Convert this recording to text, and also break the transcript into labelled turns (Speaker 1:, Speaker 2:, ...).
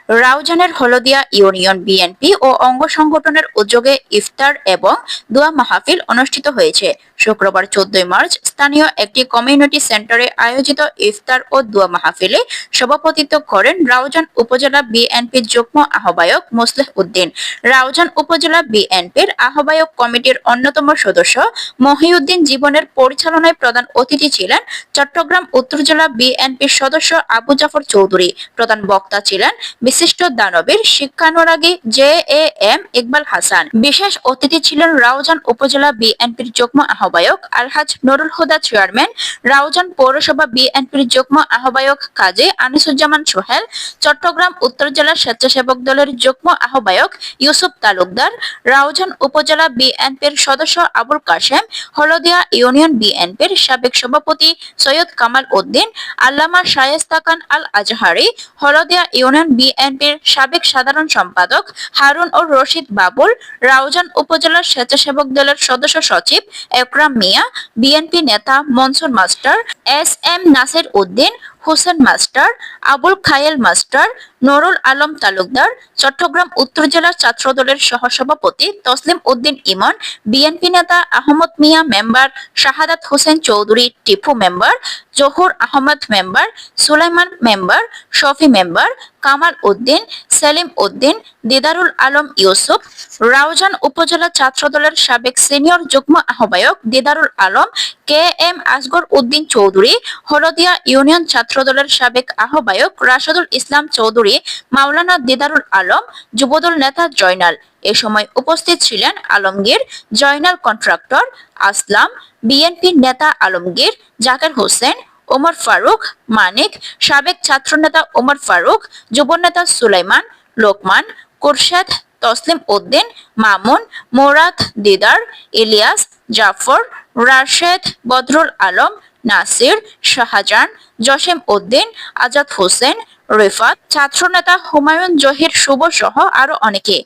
Speaker 1: রাউজানের হলদিয়া union BNP ও অঙ্গ সংগঠনের উদ্যোগে ইফতার এবং দোয়া মাহফিল অনুষ্ঠিত হয়েছে। শুক্রবার 14 মার্চ স্থানীয় একটি কমিউনিটি সেন্টারে আয়োজিত ইফতার ও দোয়া মাহফিলে সভাপতিত্ব করেন রাউজান উপজেলা বিএনপির যুগ্ম আহ্বায়ক মোসলেহ উদ্দিন। রাউজান উপজেলা বিএনপির আহ্বায়ক কমিটির অন্যতম সদস্য মহিউদ্দিন জীবনের পরিচালনায় প্রধান অতিথি ছিলেন চট্টগ্রাম উত্তর জেলা বিএনপির সদস্য আবু জাফর চৌধুরী। প্রধান বক্তা ছিলেন বিশিষ্ট দানবীর শিক্ষানুরাগী JAM ইকবাল হাসান। বিশেষ অতিথি ছিলেন রাউজান উপজেলা বিএনপির যুগ্ম আহ্বায়ক আলহাজ নুরুল হুদা চেয়ারম্যান, রাউজান পৌরসভা বিএনপির যুগ্ম আহ্বায়ক কাজী আনিসুজ্জামান সোহেল, চট্টগ্রাম উত্তর জেলা স্বেচ্ছাসেবক দলের যুগ্ম আহ্বায়ক ইউসুফ তালুকদার, রাউজান উপজেলা বিএনপির সদস্য আবুল কাশেম, হলদিয়া ইউনিয়ন বিএনপির সাবেক সভাপতি সৈয়দ কামাল উদ্দিন, আল্লামা শায়েস্তা খান আল আজহারি, হলদিয়া ইউনিয়ন বিএনপির সাবেক সাধারণ সম্পাদক হারুন ও রশিদ বাবুল, রাউজান উপজেলা স্বেচ্ছাসেবক দলের সদস্য সচিব একরাম মিয়া, বিএনপি নেতা Mansur master, SM Nasir Uddin, Hossain master, Abul Khayel master, Nurul Alam Talukdar, Chattogram উত্তর জেলা ছাত্রদলের সহসভাপতি তসলিম উদ্দিন ইমন, বিএনপি নেতা Ahmad Mia member, Shahadat Hossain Chowdhury Tipu member, Johur Ahmad member, Sulaiman member, Shafi member, Kamal Uddin, Selim Uddin, Didarul Alam Yusuf, Raozan upazila ছাত্রদলের সাবেক সিনিয়র যুগ্ম আহ্বায়ক দিদারুল আলম, KM আসগর উদ্দিন চৌধুরী, হলদিয়া ইউনিয়ন ছাত্রদলের সাবেক আহ্বায়ক রাশেদুল ইসলাম চৌধুরী, মাওলানা দিদারুল আলম, যুবদল নেতা জয়নাল। এ সময় উপস্থিত ছিলেন আলমগীর, জয়নাল কন্ট্রাক্টর, আসলাম, বিএনপি নেতা আলমগীর, জাকের হোসেন, ওমর ফারুক, মানিক, সাবেক ছাত্রনেতা ওমর ফারুক, যুবনেতা সুলাইমান, লোকমান, কুরশেদ, তসলিম উদ্দিন, মামুন, মোরাদ, দিদার, ইলিয়াস, জাফর, রাশেদ, বদরুল আলম, নাসির, শাহজাহান, জসিম উদ্দিন, আজাদ হোসেন, রিফাত, ছাত্রনেতা হুমায়ুন জহির শুভ সহ আরো অনেকে।